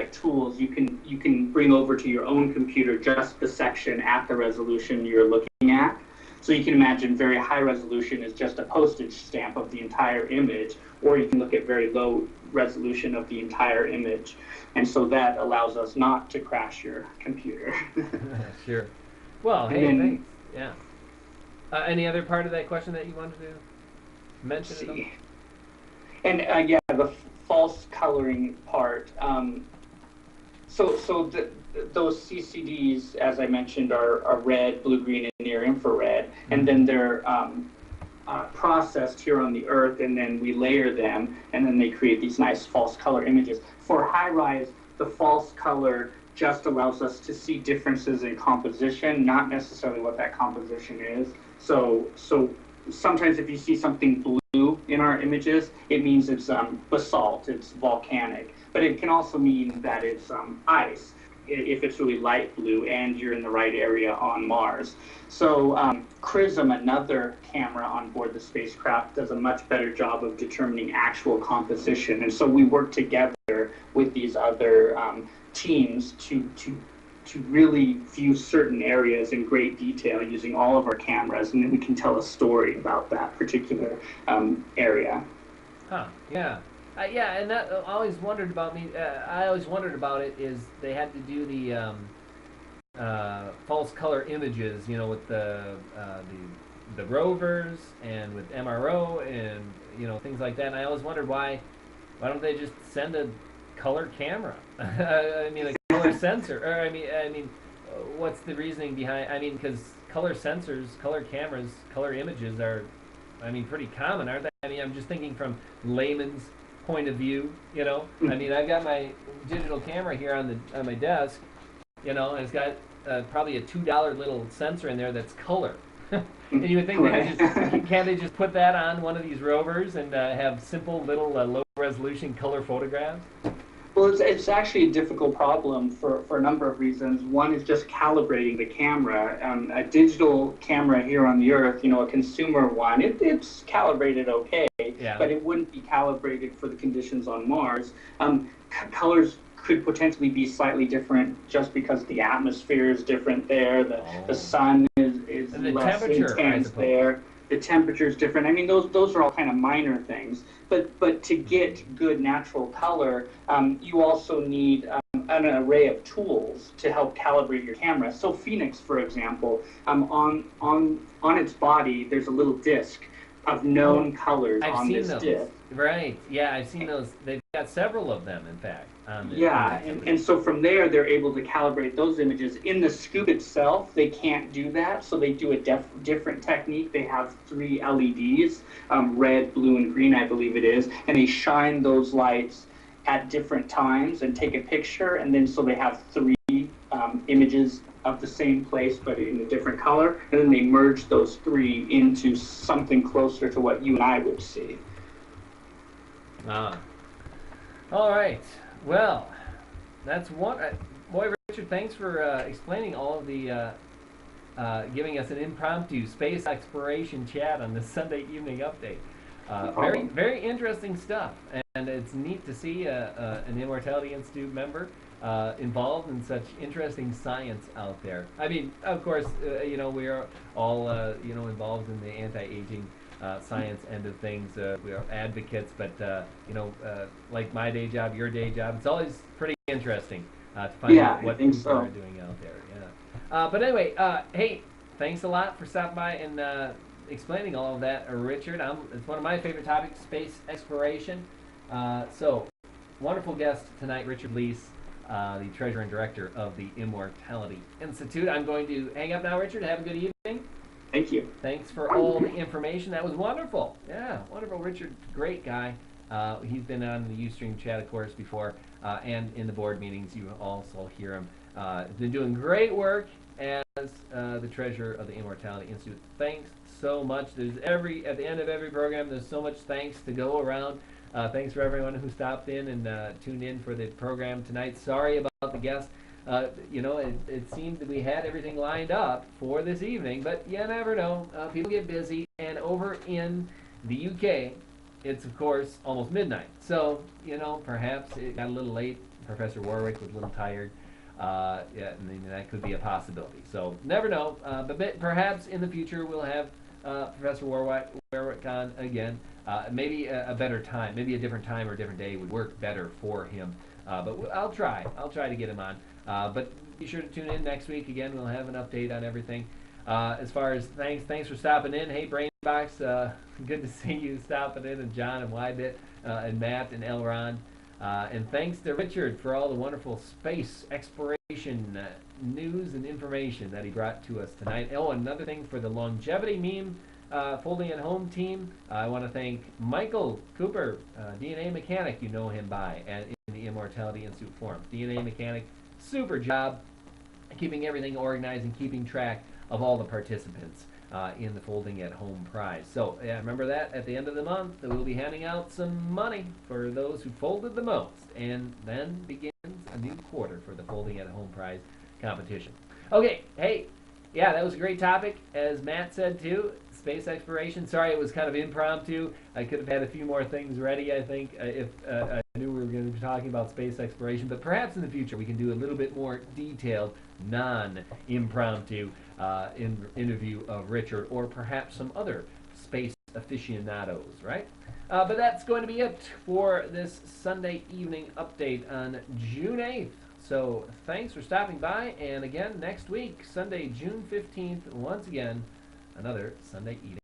tools, you can bring over to your own computer just the section at the resolution you're looking at. So you can imagine very high resolution is just a postage stamp of the entire image, or you can look at very low resolution of the entire image. And so that allows us not to crash your computer. Sure. Well, And hey, then, thanks. Yeah. Any other part of that question that you wanted to mention at all? see. And yeah, the false coloring part. Those CCDs, as I mentioned, are red, blue, green, and near infrared, and then they're processed here on the Earth, and then we layer them, and then they create these nice false color images. For high-rise, the false color just allows us to see differences in composition, not necessarily what that composition is. So sometimes if you see something blue in our images, it means it's basalt, it's volcanic. But it can also mean that it's ice, if it's really light blue and you're in the right area on Mars. So CRISM, another camera on board the spacecraft, does a much better job of determining actual composition. And so we work together with these other teams to really view certain areas in great detail using all of our cameras, and then we can tell a story about that particular area. Huh. Yeah. Yeah, and that I always wondered about me. I always wondered about it is they had to do the false color images, you know, with the rovers and with MRO and you know things like that. And I always wondered why don't they just send a color camera? I mean, a color sensor. Or I mean, what's the reasoning behind? I mean, because color sensors, color cameras, color images are, I mean, pretty common, aren't they? I mean, I'm just thinking from layman's point of view, you know. I mean, I've got my digital camera here on my desk, you know, and it's got probably a $2 little sensor in there that's color. And you would think can't they just put that on one of these rovers and have simple little low resolution color photographs? Well, it's actually a difficult problem for a number of reasons. One is just calibrating the camera. A digital camera here on the Earth, you know, a consumer one, it's calibrated okay, Yeah. but it wouldn't be calibrated for the conditions on Mars. Colors could potentially be slightly different just because the atmosphere is different there, the sun is And the less temperature, I intense suppose. there. The temperature is different. I mean, those are all kind of minor things. But to get good natural color, you also need an array of tools to help calibrate your camera. So Phoenix, for example, on its body, there's a little disc of known colors I've on seen this those. disc. Right. Yeah, I've seen those. They've got several of them, in fact. Yeah, and so from there, they're able to calibrate those images. In the scoop itself, they can't do that, so they do a different technique. They have 3 LEDs, red, blue, and green, I believe it is, and they shine those lights at different times and take a picture, and then so they have 3 images of the same place but in a different color, and then they merge those 3 into something closer to what you and I would see. Ah. All right. Well, that's one. Boy, Richard, thanks for explaining all of the, giving us an impromptu space exploration chat on this Sunday evening update. Very, very interesting stuff, and it's neat to see an Immortality Institute member involved in such interesting science out there. I mean, of course, you know, we are all, you know, involved in the anti-aging science end of things. We are advocates, but you know, like my day job, your day job, it's always pretty interesting to find out what people are doing out there. Yeah. But anyway, hey, thanks a lot for stopping by and explaining all of that, Richard. It's one of my favorite topics, space exploration. So, wonderful guest tonight, Richard Leis, the treasurer and director of the Immortality Institute. I'm going to hang up now, Richard. Have a good evening. Thank you. Thanks for all the information. That was wonderful. Yeah, wonderful. Richard, great guy. He's been on the Ustream chat, of course, before, and in the board meetings. You also hear him. He's been doing great work as the treasurer of the Immortality Institute. Thanks so much. At the end of every program, there's so much thanks to go around. Thanks for everyone who stopped in and tuned in for the program tonight. Sorry about the guests. You know, it seemed that we had everything lined up for this evening, but you never know. People get busy, and over in the UK, it's, of course, almost midnight. So, you know, perhaps it got a little late. Professor Warwick was a little tired. Yeah, I mean, that could be a possibility. So never know. But perhaps in the future we'll have Professor Warwick on again. Maybe a better time, maybe a different time or a different day would work better for him. But I'll try. I'll try to get him on. But be sure to tune in next week. Again, we'll have an update on everything. As far as thanks for stopping in. Hey, Brainbox, good to see you stopping in, and John and Wybit and Matt and Elron. And thanks to Richard for all the wonderful space exploration news and information that he brought to us tonight. Oh, another thing for the longevity meme folding at home team, I want to thank Michael Cooper, DNA mechanic, you know him by, and in the Immortality Institute forums. DNA mechanic, super job keeping everything organized and keeping track of all the participants in the Folding at Home prize. So yeah, remember that at the end of the month we'll be handing out some money for those who folded the most, and then begins a new quarter for the Folding at Home prize competition. Okay, hey, yeah, that was a great topic, as Matt said too. Space exploration. Sorry, it was kind of impromptu. I could have had a few more things ready, I think, if I knew we were going to be talking about space exploration. But perhaps in the future we can do a little bit more detailed, non-impromptu interview of Richard, or perhaps some other space aficionados, right? But that's going to be it for this Sunday evening update on June 8th. So thanks for stopping by, and again, next week, Sunday, June 15th, once again, another Sunday evening.